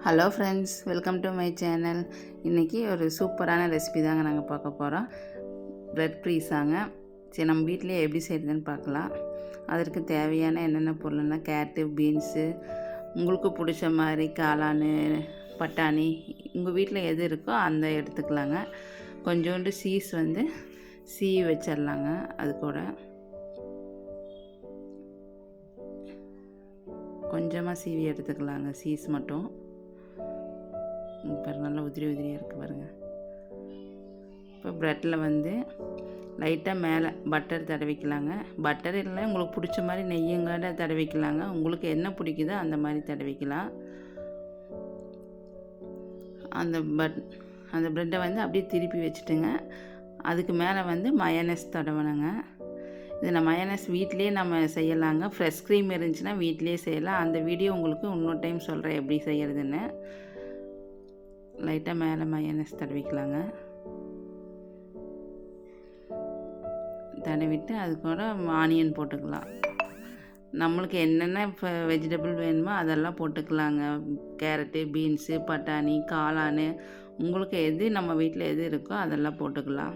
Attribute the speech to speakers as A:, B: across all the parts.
A: Hello friends, welcome to my channel. இன்றைக்கி ஒரு சூப்பரான ரெசிபி தாங்க நாங்கள் பார்க்க போகிறோம். ப்ரெட் பீஸாங்க. சரி, நம்ம வீட்டிலே எப்படி செய்கிறதுன்னு பார்க்கலாம். அதற்கு தேவையான என்னென்ன பொருள்னா கேரட்டு, பீன்ஸு, உங்களுக்கு பிடிச்ச மாதிரி காளான், பட்டாணி, உங்கள் வீட்டில் எது இருக்கோ அந்த எடுத்துக்கலாங்க. கொஞ்சோண்டு சீஸ் சீவி வச்சிடலாங்க. அது கூட கொஞ்சமாக சீவி எடுத்துக்கலாங்க. சீஸ் மட்டும் பாருங்கள், நல்லா உதிரி உதிரியாக இருக்குது பாருங்கள். இப்போ ப்ரெட்டில் லைட்டாக மேலே பட்டர் தடவிக்கலாங்க. பட்டர் இல்லை, உங்களுக்கு பிடிச்ச மாதிரி நெய்யுங்கட தடவிக்கலாங்க. உங்களுக்கு என்ன பிடிக்குதோ அந்த மாதிரி தடவிக்கலாம். அந்த ப்ரெட்டை அப்படியே திருப்பி வச்சுட்டுங்க. அதுக்கு மேலே மயோனைஸ் தடவணுங்க. இதில் மயோனைஸ் வீட்டிலே நம்ம செய்யலாங்க. ஃப்ரெஷ் க்ரீம் இருந்துச்சுன்னா வீட்டிலே செய்யலாம். அந்த வீடியோ உங்களுக்கு இன்னொரு டைம் சொல்கிறேன் எப்படி செய்கிறதுன்னு. லைட்டாக மேலே மயோனைஸ் தடவிக்கலாங்க. தடவிட்டு அது கூட ஆனியன் போட்டுக்கலாம். நம்மளுக்கு என்னென்ன இப்போ வெஜிடபிள் வேணுமோ அதெல்லாம் போட்டுக்கலாங்க. கேரட்டு, பீன்ஸு, பட்டாணி, காளான், உங்களுக்கு எது நம்ம வீட்டில் எது இருக்கோ அதெல்லாம் போட்டுக்கலாம்.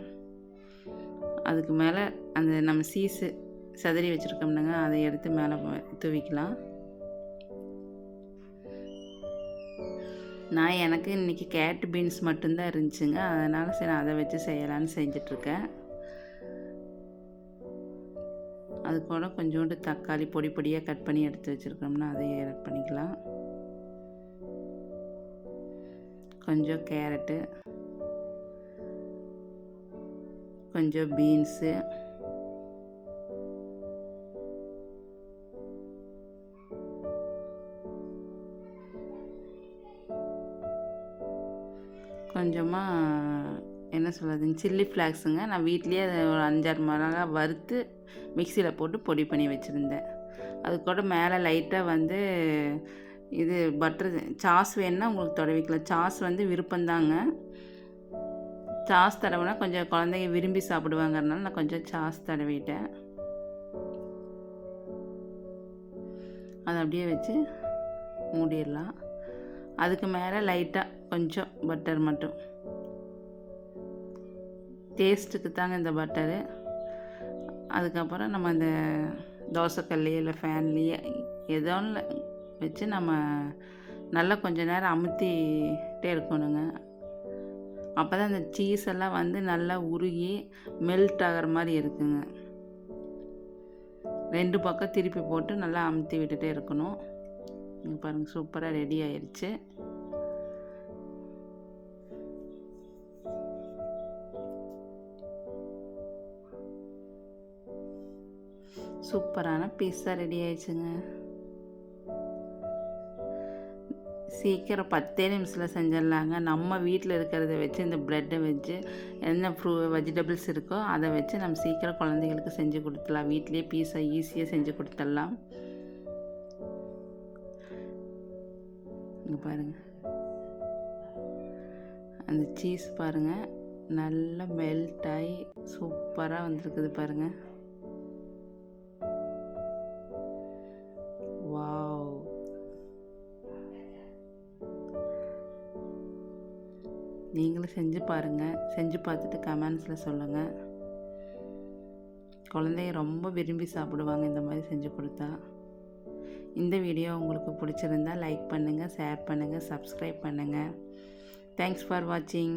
A: அதுக்கு மேலே நம்ம சீஸு சதறி வச்சுருக்கோம்னுங்க, அதை எடுத்து மேலே தூவிக்கலாம். எனக்கு இன்றைக்கி கேரட் பீன்ஸ் மட்டும்தான் இருந்துச்சுங்க. அதனால் சரி அதை வச்சு செய்யலான்னு செஞ்சிட்ருக்கேன். அது கூட கொஞ்சோண்டு தக்காளி பொடி பொடியாக கட் பண்ணி எடுத்து வச்சுருக்கோம்னா அதையும் ஆட் பண்ணிக்கலாம். கொஞ்சம் கேரட்டு, கொஞ்சம் பீன்ஸு, கொஞ்சமாக என்ன சொல்கிறதுங்க சில்லி ஃப்ளாக்ஸுங்க. நான் வீட்லேயே அதை ஒரு 5-6 மிளகா வறுத்து மிக்சியில் போட்டு பொடி பண்ணி வச்சுருந்தேன். அது கூட மேலே லைட்டாக இது பட்டர் சாஸ் வேணுன்னா உங்களுக்கு தடவிக்கலாம். சாஸ் விருப்பம்தாங்க. சாஸ் தடவைனா கொஞ்சம் குழந்தைங்க விரும்பி சாப்பிடுவாங்கறனால நான் கொஞ்சம் சாஸ் தடவிட்டேன். அதை அப்படியே வச்சு மூடிடலாம். அதுக்கு மேலே லைட்டாக கொஞ்சம் பட்டர் மட்டும், டேஸ்ட்டுக்கு தாங்க இந்த பட்டரு. அதுக்கப்புறம் நம்ம அந்த தோசைக்கல்லையோ இல்லை ஃபேன்லேயே ஏதோ ஒன்று வச்சு நம்ம நல்லா கொஞ்சம் நேரம் அமுத்திட்டே இருக்கணுங்க. அப்போ தான் அந்த சீஸ் எல்லாம் நல்லா உருகி மெல்ட் ஆகிற மாதிரி இருக்குங்க. 2 பக்கம் திருப்பி போட்டு நல்லா அமுத்தி விட்டுட்டே இருக்கணும். இங்கே பாருங்கள், சூப்பராக ரெடி ஆயிடுச்சு. சூப்பரான பீஸா ரெடி ஆயிடுச்சுங்க. சீக்கிரம் 10 நிமிஷத்தில் செஞ்சிடலாங்க. நம்ம வீட்டில் இருக்கிறத வச்சு இந்த ப்ரெட்டை வச்சு என்ன வெஜிடபிள்ஸ் இருக்கோ அதை வச்சு நம்ம சீக்கிரம் குழந்தைங்களுக்கு செஞ்சு கொடுத்துடலாம். வீட்லேயே பீஸா ஈஸியாக செஞ்சு கொடுத்துடலாம். இங்கே பாருங்கள், அந்த சீஸ் பாருங்கள் நல்லா மெல்ட் ஆகி சூப்பராக வந்திருக்குது பாருங்கள். வாவ், நீங்களும் செஞ்சு பாருங்கள். செஞ்சு பார்த்துட்டு கமெண்ட்ஸில் சொல்லுங்கள். குழந்தைங்க ரொம்ப விரும்பி சாப்பிடுவாங்க இந்த மாதிரி செஞ்சு கொடுத்தா. இந்த வீடியோ உங்களுக்கு பிடிச்சிருந்தா லைக் பண்ணுங்கள், ஷேர் பண்ணுங்கள், சப்ஸ்கிரைப் பண்ணுங்கள். தேங்க்ஸ் ஃபார் வாட்சிங்.